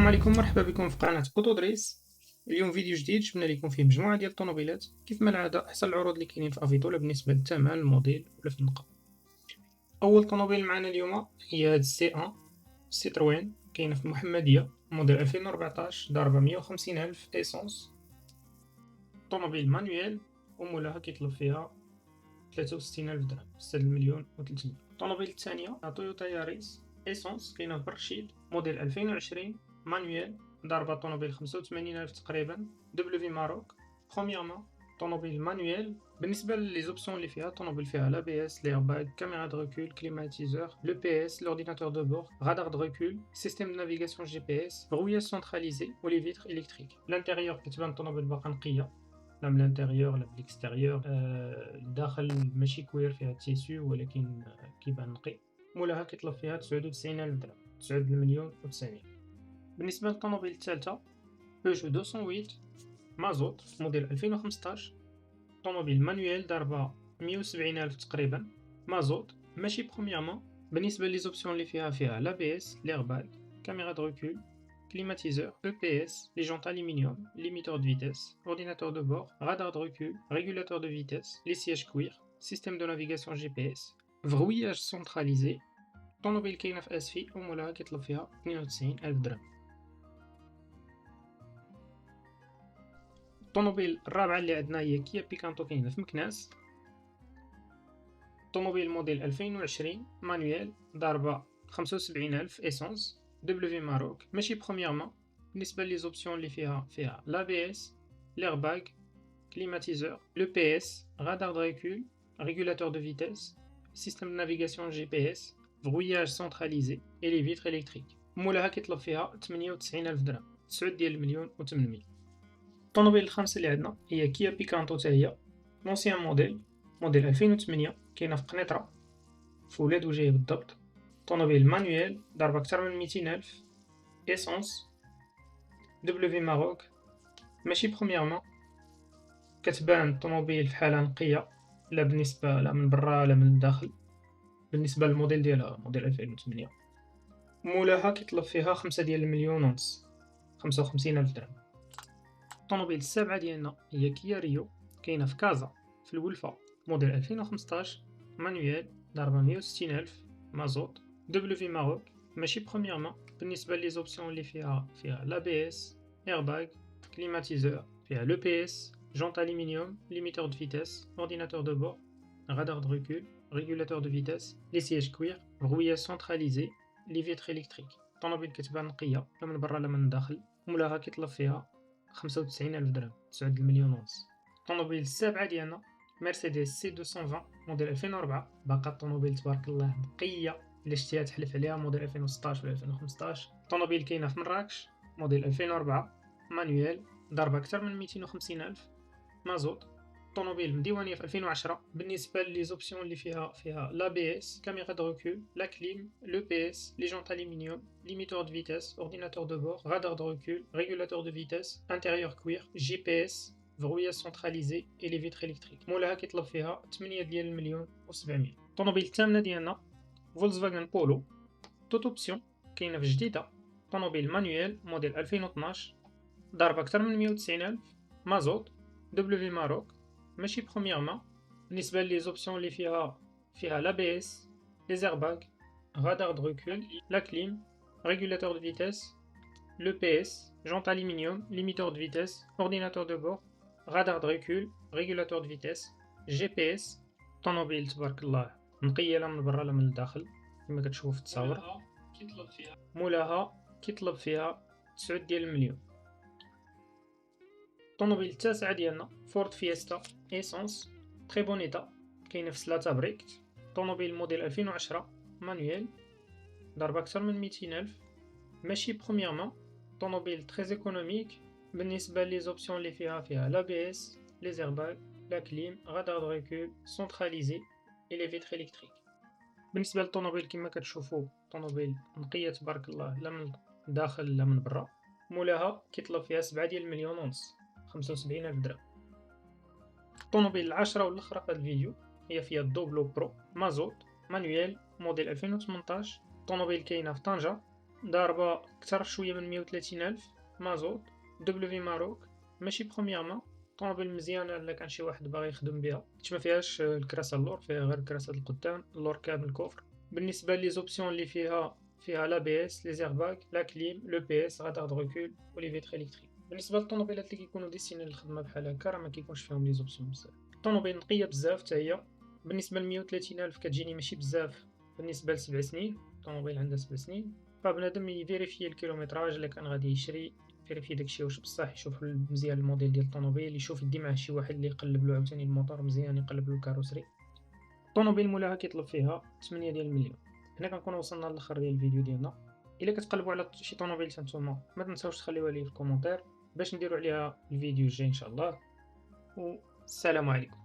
السلام عليكم، مرحبا بكم في قناة أوتودريس. اليوم فيديو جديد جبنا لكم فيه مجموعة ديال الطوموبيلات كيف ما العادة أحسن العروض اللي كاينين في افيتولا بالنسبة للثمن الموديل ولا في النقاء. أول طوموبيل معنا اليوم هي هاد السي ان سيتروين، كاينة في المحمدية، موديل 2014 ضاربة 150,000 إيسونس. طوموبيل مانويل ومولاها كيطلب فيها 63,000 درهم، 6,300,000. الطوموبيل الثانية تويوتا ياريس إيسونس، كاينة في برشيد، موديل 2020 مانويل، ضاربة طوموبيل 85,000 تقريبا، دبلو ماروك. برومييرمون طوموبيل مانويل. بالنسبة لي زوبسيون اللي فيها، طوموبيل فيها لا بي اس، ليرباغ، كاميرا دو ريكول، كليماتيزور، لو بي اس، لورديناتور دو بور، رادار دو ريكول، سيستيم دو نافيغاسيون جي بي اس، روياج سونتراليزي ولي فيتر الكتريك. الانتيريور كتبان الطوموبيل باقا نقية، لا من الانتيريور لا بالاكستيريور. الداخل ماشي كوير، فيها تيسيو ولكن كيبان نقي. مولاها كيطلب فيها 99,000 درهم، 9,900,000. بالنسبة للطوموبيل الثالثة بيجو 208 مازوت، موديل 2015، طوموبيل مانويل ضاربة 170,000 تقريبا، مازوت، ماشي برومييرمون. بالنسبة لي زوبسيون اللي فيها لا بي اس، ليرباغ، كاميرا دو ريكول، climatiseur, EPS, les jantes aluminium, limiteur de vitesse, ordinateur de bord, radar de recul, régulateur de vitesse, les sièges cuir, système de navigation GPS, verrouillage centralisé. طوموبيل كاينة في اسفي ومولاها كيطلب فيها 92,000 درهم. الطوموبيل الرابعة اللي عندنا هي كيا بيكانتو، كاينة في مكناس، طوموبيل موديل 2020 مانويل، ضاربة 75,000 إيسونس، دبلو ماروك، ماشي برومييرمون. بالنسبة لي زوبسيون اللي فيها لا بي اس، ليرباغ، climatiseur, l'EPS, radar de recul, régulateur de vitesse, système de navigation GPS, verrouillage centralisé et les vitres électriques. مولاها كيطلب فيها 98,000 درهم، 9,800,000. الطوموبيل الخامسة اللي عندنا هي كيا بيكانتو، تا هي لونسيان موديل 2008، كاينة في قنيطرة في ولاد وجيه بالضبط. طوموبيل مانويل ضاربة أكثر من 200,000 إيسونس، دبلو ماروك، ماشي برومييرمون. كتبان الطوموبيل في حالة نقية، لا بالنسبة لا من برا لا من الداخل. بالنسبة للموديل ديالها موديل 2008، مولاها كيطلب فيها 5,100,000، 55,000 درهم. الطوموبيل السابعة ديالنا هي كيا ريو، كاينة في كازا في الولفة، موديل 2015 مانويل، ضاربة 160,000، مازوت، دبلو ماروك، ماشي برومييرمون. بالنسبة لي زوبسيون اللي فيها لا بي اس، ايرباغ، كليماتيزور، فيها لو بي اس، jante aluminium, limiteur de vitesse, ordinateur de bord, radar de recul, régulateur de vitesse, les sièges cuir, verrouillage centralisé, les vitres électriques. طوموبيل كتبان نقية، لا من برا لا من الداخل، مولاها كيطلب فيها 95,000 درهم، 9,100,000. الطوموبيل السابعة ديالنا مرسيدس سي 220 موديل 2004، باقا الطوموبيل تبارك الله نقية، إلا شتيها تحلف عليها، موديل 2016 ولا 2015. الطوموبيل كاينة في مراكش، موديل 2004 مانويل، ضربة أكثر من 250,000، مازوت. طوموبيل مديوانية في 2010. بالنسبة لي زوبسيون اللي فيها لا بي اس، كاميرا دو ريكول، لا كليم، لو بي اس، لي جونت الومنيوم، ليميتور دو فيتيس، اورديناتور دو بور، رادار دو ريكول، ريغولاتور دو فيتيس، انتيريور كوير، جي بي اس، verrouillage centralisé et les vitres électriques. مولاها كيطلب فيها 8,700,000. الطوموبيل الثامنة ديالنا فولكسفاغن بولو، توت اوبسيون، كاينة في جديدة، طوموبيل مانويل موديل 2012، ضاربة أكثر من 190,000، مازوت، دبلو ماروك، ماشي برومييرمون. بالنسبة لي زوبسيون اللي فيها لا بي اس، لي زيرباغ، رادار دو ريكول، لا كليم، ريغولاتور دو فيتيس، لو بي اس، جونت الومنيوم، ليميتور دو فيتيس، اورديناتور دو بور، رادار دو ريكول، ريغولاتور دو فيتيس، جي بي اس. طوموبيل تبارك الله نقية، لا من برا لا من الداخل كما كتشوفوا في التصاور. مولاها كيطلب فيها 9,000,000. الطوموبيل التاسعة ديالنا فورد فيستا ايسونس، تري بون ايتا، كاينة في سلاتا بريكت، طوموبيل موديل 2010 مانويل، ضربة أكثر من 200,000، ماشي برومييرمون. طوموبيل تري ايكونوميك. بالنسبة لي زوبسيون اللي فيها لا بي اس، لي زيرباغ، لا كليم، رادار دو ريكول، سونتراليزي اي لي فيتر الكتريك. بالنسبة للطوموبيل كما كتشوفوا طوموبيل نقية تبارك الله، لا من الداخل لا من برا. مولاها كيطلب فيها 7,500,000، 75,000 درهم. الطوموبيل العاشرة والاخرى في هذا الفيديو هي فيها دوبلو برو مازوت مانويل موديل 2018، طوموبيل كاينة في طنجة، ضاربة كتر شوية من 130,000 مازوت دبليو ماروك، ماشي برومييرمون طوموبيل مزيانة إلا كان شي واحد باغي يخدم بها، حيت مفيهاش الكراسة اللور، فيها غير الكراسة القدام، اللور كامل كوفر. بالنسبة لي زوبسيون اللي فيها لا بي اس، لي زيرباغ، لا كليم، لو بي اس، غادار دو ريكول، و لي فيتر الكتريك. بالنسبة للطوموبيلات اللي كيكونوا ديستيني للخدمة بحال هكا راه مكيكونش فيهم لي زوبسيون بزاف. الطوموبيل نقية بزاف حتى هي. بالنسبة ل 130,000 كتجيني ماشي بزاف بالنسبة ل7 سنين، الطوموبيل عندها 7 سنين. فبنادم يفيريفي الكيلومتراج الا كان غادي يشري، فيريفي داكشي واش بصح، يشوف مزيان الموديل ديال الطوموبيل، يشوف يدي معاه شي واحد اللي يقلب له عاوتاني الموتور مزيان، يقلب له الكاروسري. الطوموبيل مولاها كيطلب فيها 8 ديال المليون. هنا كنكون وصلنا للاخر ديال الفيديو ديالنا. الا كتقلبوا على شي طوموبيل نتوما ما تنساوش تخليوها لي في الكومونتير باش نديروا عليها الفيديو الجاي ان شاء الله. والسلام عليكم.